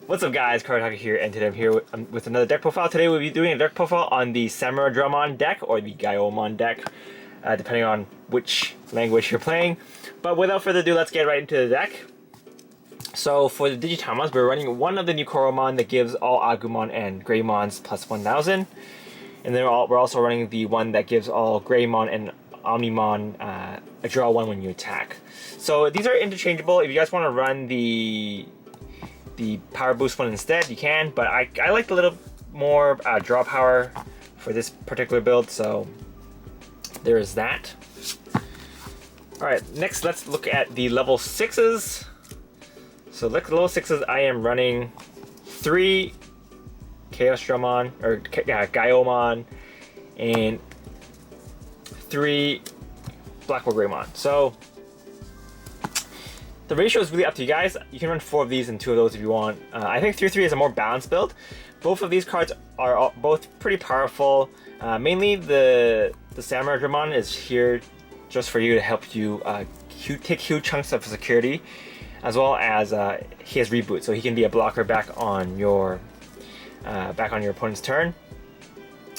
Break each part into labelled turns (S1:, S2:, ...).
S1: What's up guys, Karataka here, and today I'm here with another deck profile. Today we'll be doing a deck profile on the Samudramon deck, or the Gaiomon deck, depending on which language you're playing. But without further ado, let's get right into the deck. So for the Digitamas, we're running one of the new Koromon that gives all Agumon and Greymons plus 1000. And then we're also running the one that gives all Greymon and Omnimon a draw 1 when you attack. So these are interchangeable. If you guys want to run the power boost one instead, you can, but I like a little more draw power for this particular build, so there is that. Alright, next let's look at the level 6s. So level 6s, I am running 3 Gaiomon and 3 BlackWargreymon. So the ratio is really up to you guys. You can run 4 of these and 2 of those if you want. I think 3-3 is a more balanced build. Both of these cards are both pretty powerful. Mainly the Samudramon is here just for you to help you take huge chunks of security, as well as he has reboot, so he can be a blocker back on your opponent's turn.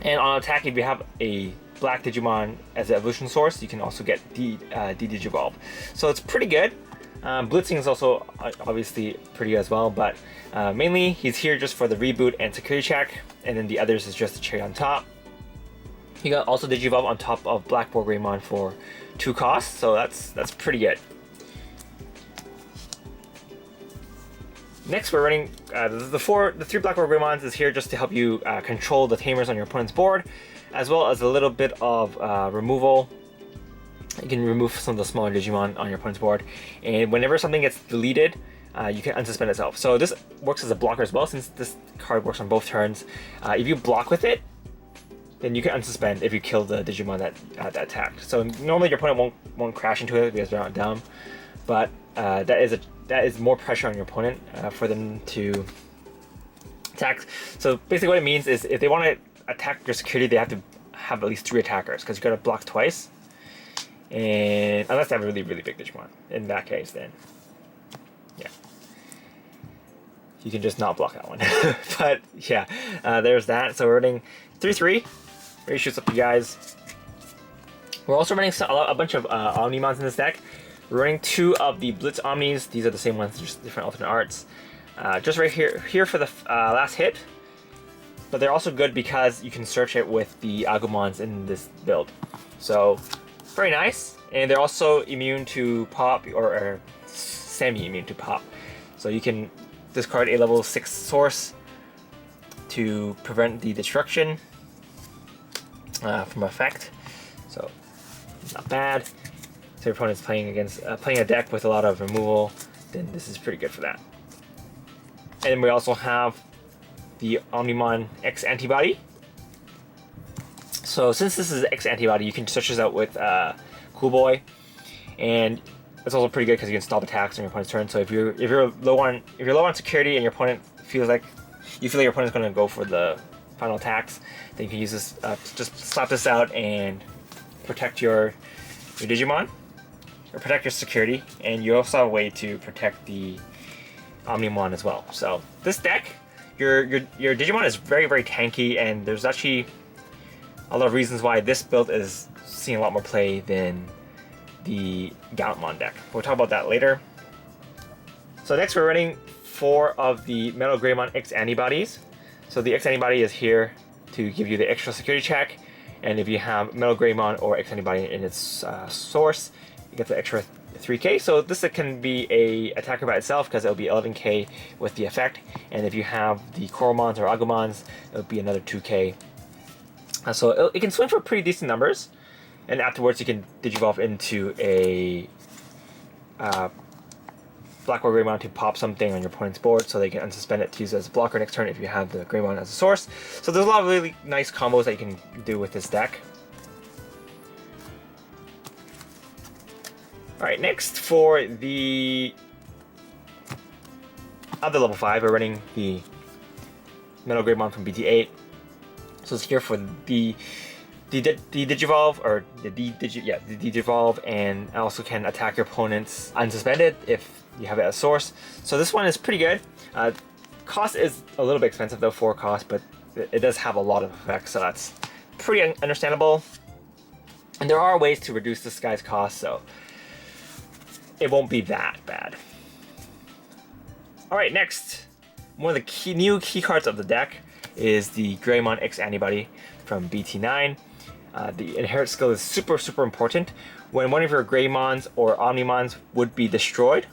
S1: And on attack, if you have a black Digimon as an evolution source, you can also get Digivolve. So it's pretty good. Blitzing is also obviously pretty good as well, but mainly he's here just for the reboot and security check, and then the others is just the cherry on top. You got also Digivolve on top of BlackWargreymon for 2 costs, so that's pretty good. Next, we're running the 3 BlackWargreymons is here just to help you control the Tamers on your opponent's board, as well as a little bit of removal. You can remove some of the smaller Digimon on your opponent's board, and whenever something gets deleted, you can unsuspend itself. So this works as a blocker as well, since this card works on both turns. If you block with it, then you can unsuspend if you kill the Digimon that attacked. So normally your opponent won't crash into it because they're not dumb, but that is more pressure on your opponent for them to attack. So basically what it means is if they want to attack your security, they have to have at least 3 attackers, because you got to block twice. And unless they have a really big Digimon, in that case, then yeah, you can just not block that one. But yeah, there's that. So we're running 3-3 ratios up, you guys. We're also running a bunch of Omnimons in this deck. We're running 2 of the Blitz Omnis. These are the same ones, just different alternate arts. Just right here for the last hit. But they're also good because you can search it with the Agumons in this build. So very nice, and they're also immune to pop, or semi-immune to pop. So you can discard a level 6 source to prevent the destruction from effect. So not bad. So your opponent's playing a deck with a lot of removal, then this is pretty good for that. And then we also have the Omnimon X Antibody. So since this is X Antibody, you can switch this out with Cool Boy, and it's also pretty good because you can stop attacks on your opponent's turn. So if you're low on security and your opponent feels like your opponent's going to go for the final attacks, then you can use this. Just slap this out and protect your Digimon, or protect your security, and you also have a way to protect the Omnimon as well. So this deck, your Digimon is very tanky, and there's actually a lot of reasons why this build is seeing a lot more play than the Gaiomon deck. We'll talk about that later. So next we're running 4 of the Metal Greymon X Antibodies. So the X Antibody is here to give you the extra security check, and if you have Metal Greymon or X Antibody in its source, you get the extra 3k. So this can be a attacker by itself because it'll be 11k with the effect, and if you have the Koromons or Agumons, it'll be another 2k. So it can swing for pretty decent numbers, and afterwards you can Digivolve into a BlackWargreymon to pop something on your opponent's board, so they can unsuspend it to use it as a blocker next turn if you have the Greymon as a source. So there's a lot of really nice combos that you can do with this deck. Alright, next for the other level 5, we're running the Metal Greymon from BT8. So it's here for the Digivolve, or the Digivolve, and also can attack your opponents unsuspended if you have it as source. So this one is pretty good. Cost is a little bit expensive though, 4 cost, but it does have a lot of effects, so that's pretty understandable. And there are ways to reduce this guy's cost, so it won't be that bad. Alright, next, one of the new key cards of the deck is the Greymon X Antibody from BT9. The inherit skill is super important. When one of your Greymons or Omnimons would be destroyed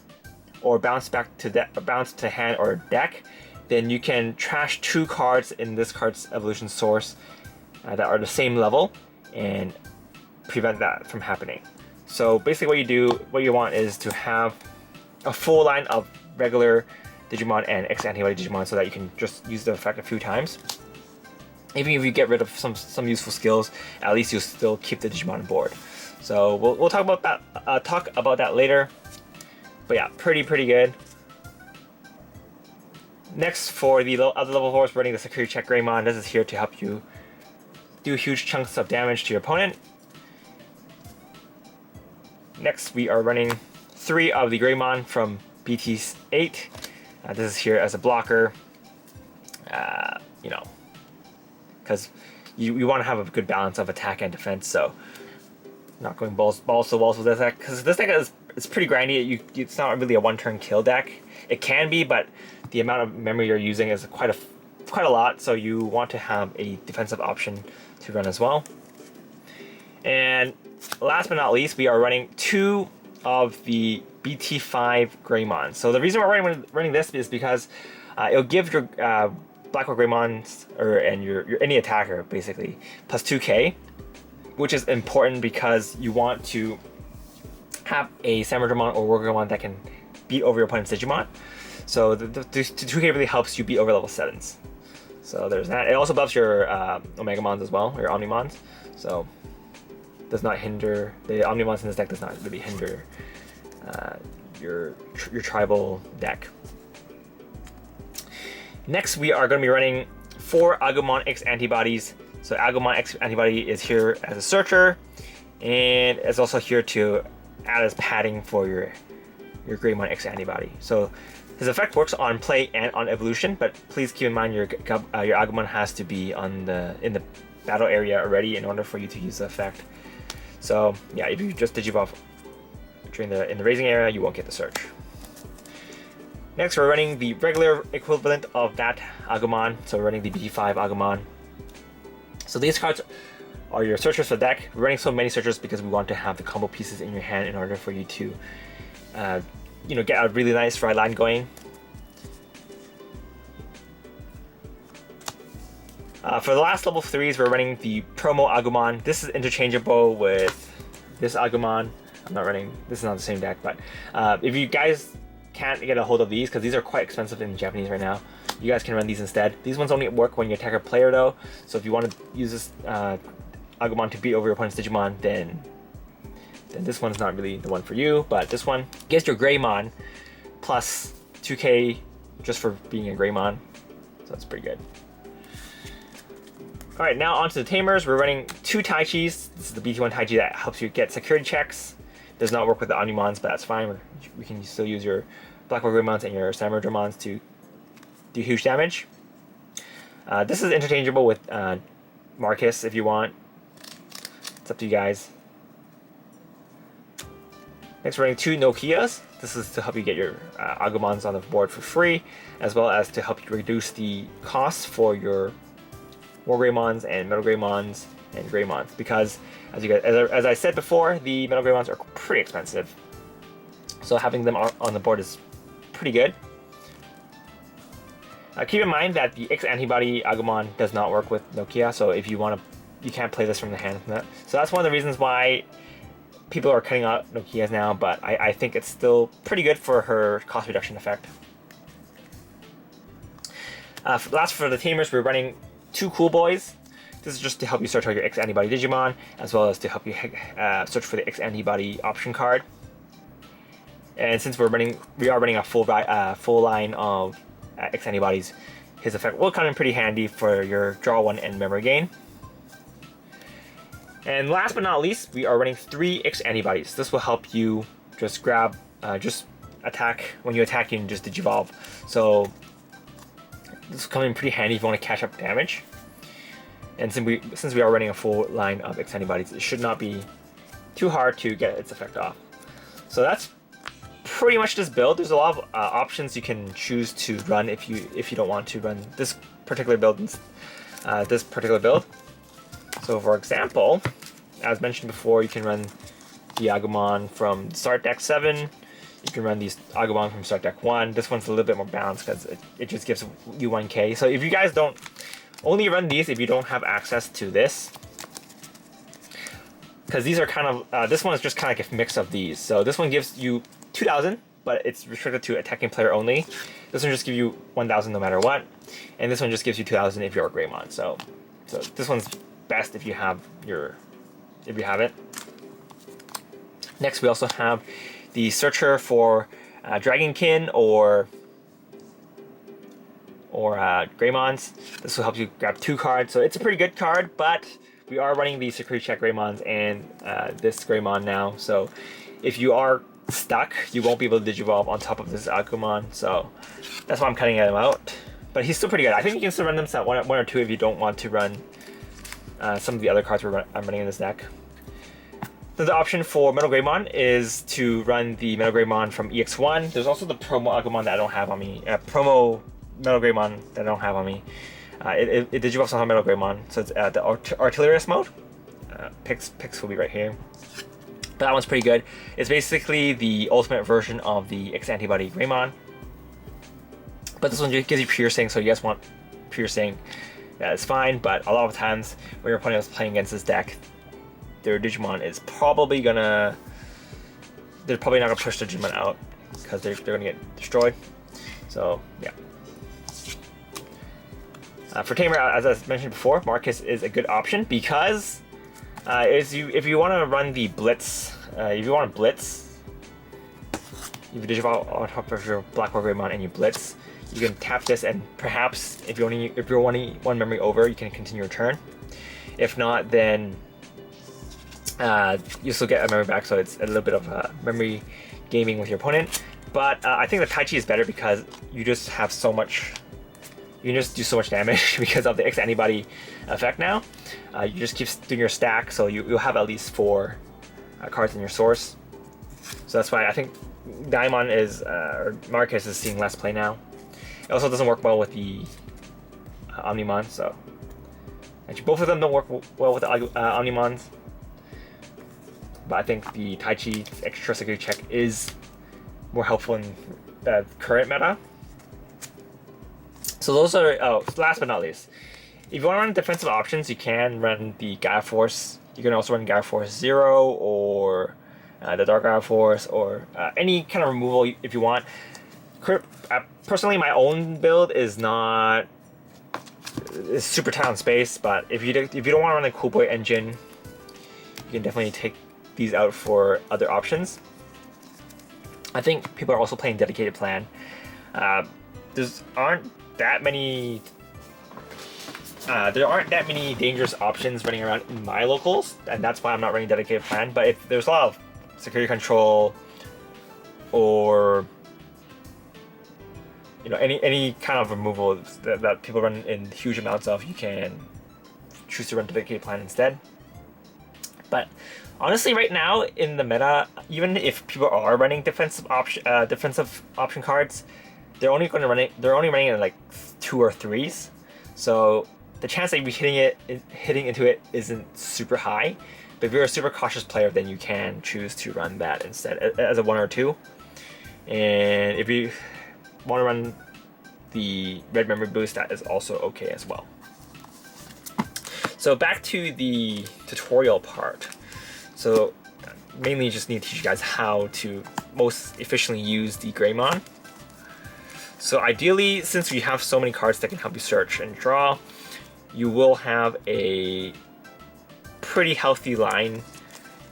S1: or bounce to hand or deck, then you can trash 2 cards in this card's evolution source that are the same level and prevent that from happening. So basically what you want is to have a full line of regular Digimon and X Antibody Digimon so that you can just use the effect a few times. Even if you get rid of some useful skills, at least you'll still keep the Digimon on board. So we'll talk about that later. But yeah, pretty good. Next, for the other level 4s, running the Security Check Greymon. This is here to help you do huge chunks of damage to your opponent. Next, we are running 3 of the Greymon from BT8. This is here as a blocker. You know, because you want to have a good balance of attack and defense. So, not going balls to walls with this deck, because this deck is pretty grindy. It's not really a one-turn kill deck. It can be, but the amount of memory you're using is quite a lot. So you want to have a defensive option to run as well. And last but not least, we are running 2 of the BT5 Greymon. So the reason we're running this is because it'll give your BlackWargreymon and your any attacker basically plus 2k, which is important because you want to have a Samudramon or WarGreymon that can beat over your opponent's Digimon. So the 2k really helps you beat over level 7s. So there's that. It also buffs your Omegamons as well, your Omnimons. So does not hinder, the Omnimons in this deck does not really hinder your tribal deck. Next, we are going to be running 4 Agumon X Antibodies. So Agumon X Antibody is here as a searcher, and it's also here to add as padding for your Greymon X Antibody. So his effect works on play and on evolution, but please keep in mind your Agumon has to be in the battle area already in order for you to use the effect. So yeah, if you just Digivolve in the raising area, you won't get the search. Next, we're running the regular equivalent of that Agumon, so we're running the BT5 Agumon. So these cards are your searchers for the deck. We're running so many searchers because we want to have the combo pieces in your hand in order for you to get a really nice ride line going. For the last level 3s, we're running the Promo Agumon. This is interchangeable with this Agumon. I'm not running, this is not the same deck, but if you guys can't get a hold of these, because these are quite expensive in Japanese right now, you guys can run these instead. These ones only work when you attack a player though, so if you want to use this Agumon to beat over your opponent's Digimon, then this one's not really the one for you, but this one gets your Greymon plus 2k just for being a Greymon, so that's pretty good. Alright, now onto the Tamers. We're running 2 Taichis. This is the BT1 Taichi that helps you get security checks. Does not work with the Omnimons, but that's fine. We can still use your BlackWargreymons and your Samudramons to do huge damage. This is interchangeable with Marcus if you want. It's up to you guys. Next, we're running 2 Nokias. This is to help you get your Agumons on the board for free, as well as to help you reduce the costs for your WarGreymons and Metal Greymons and Greymons, because as I said before, the Metal Greymons are pretty expensive, so having them on the board is pretty good. Keep in mind that the X Antibody Agumon does not work with Nokia, so if you want to, you can't play this from the hand. So that's one of the reasons why people are cutting out Nokias now, but I think it's still pretty good for her cost reduction effect. Last, for the Tamers, we're running 2 Cool Boys. This is just to help you search out your X Antibody Digimon, as well as to help you search for the X Antibody option card. And since we are running a full line of X Antibodies, his effect will come in pretty handy for your draw 1 and memory gain. And last but not least, we are running 3 X Antibodies. This will help you just grab, just attack. When you attack, you can just Digivolve. So this will come in pretty handy if you want to catch up damage. And since we are running a full line of X antibodies, it should not be too hard to get its effect off. So that's pretty much this build. There's a lot of options you can choose to run if you don't want to run this particular build. So for example, as mentioned before, you can run the Gaiomon from start deck 7. You can run these Gaiomon from start deck 1. This one's a little bit more balanced because it just gives you 1k. So if you guys don't only run these if you don't have access to this, because these are kind of this one is just kind of like a mix of these. So this one gives you 2,000, but it's restricted to attacking player only. This one just gives you 1,000 no matter what, and this one just gives you 2,000 if you're a Greymon. So this one's best if you have it. Next, we also have the Searcher for Dragonkin or Greymons. This will help you grab 2 cards, so it's a pretty good card, but we are running the Security Check Greymons and this Greymon now, so if you are stuck, you won't be able to Digivolve on top of this Agumon, so that's why I'm cutting him out. But he's still pretty good. I think you can still run them at 1 or 2 if you don't want to run some of the other cards I'm running in this deck. The option for Metal Greymon is to run the Metal Greymon from EX1. There's also the promo Agumon that I don't have on me. Promo Metal Greymon that I don't have on me. It Digivolves on Metal Greymon, so it's the Artillerist mode. Picks will be right here. But that one's pretty good. It's basically the ultimate version of the X Antibody Greymon. But this one gives you piercing, so you guys want piercing, that's fine. But a lot of times when your opponent is playing against this deck, their Digimon is probably gonna... They're probably not gonna push their Digimon out because they're gonna get destroyed. So yeah. For Tamer, as I mentioned before, Marcus is a good option because if you want to run the Blitz, if you want to Blitz, if you Digivolve on top of your BlackWargreymon and you Blitz, you can tap this, and perhaps if you're only 1 memory over, you can continue your turn. If not, then you still get a memory back, so it's a little bit of memory gaming with your opponent. But I think the Tai Chi is better because you just have so much. You can just do so much damage because of the X Antibody effect now. You just keep doing your stack, so you'll have at least 4 cards in your source. So that's why I think Gaiomon is, or Marcus is seeing less play now. It also doesn't work well with the Omnimon, so actually both of them don't work well with the Omnimons. But I think the Tai Chi extra security check is more helpful in the current meta. So those are, last but not least, if you want to run defensive options, you can run the Gaia Force. You can also run Gaia Force 0 or the Dark Gaia Force, or any kind of removal if you want. Personally, my own build is super tight on space, but if you don't want to run the Cool Boy engine, you can definitely take these out for other options. I think people are also playing Dedicated Plan. There aren't that many dangerous options running around in my locals, and that's why I'm not running Dedicated Plan. But if there's a lot of security control or any kind of removal that people run in huge amounts of, you can choose to run Dedicated Plan instead. But honestly, right now in the meta, even if people are running defensive option cards, they're only running it in like 2 or 3s. So the chance that you'll be hitting into it isn't super high. But if you're a super cautious player, then you can choose to run that instead as a 1 or 2. And if you want to run the red memory boost, that is also okay as well. So back to the tutorial part. So mainly just need to teach you guys how to most efficiently use the Greymon. So ideally, since we have so many cards that can help you search and draw, you will have a pretty healthy line,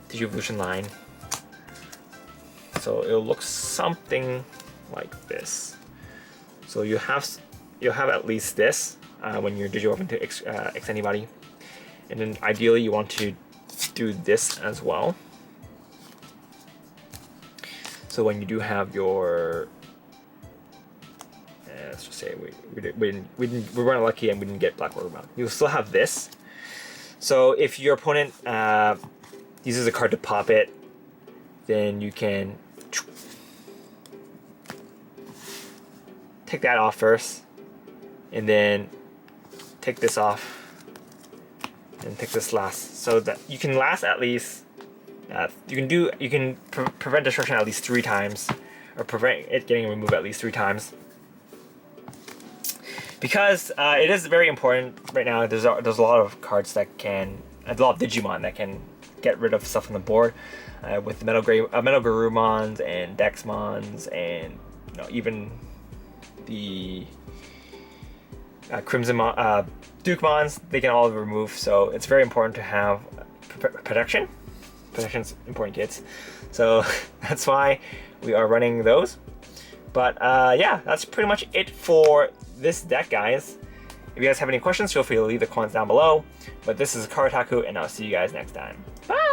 S1: Digivolution line. So it'll look something like this. So you'll have at least this when you're Digivolving into X Antibody, and then ideally you want to do this as well. So when you do have your let's just say we weren't lucky and we didn't get BlackWargreymon. You'll still have this. So if your opponent uses a card to pop it, then you can take that off first, and then take this off, and take this last, so that you can last at least. You can prevent destruction at least 3 times, or prevent it getting removed at least 3 times. Because it is very important right now. There's a lot of cards that can, a lot of Digimon that can get rid of stuff on the board, with Metal Garurumons and Dexmons, and even the Crimson Dukemons. They can all remove. So it's very important to have protection. Protection's important, kids. So that's why we are running those. But yeah, that's pretty much it for this deck, guys. If you guys have any questions, feel free to leave the comments down below. But this is Karataku, and I'll see you guys next time. Bye!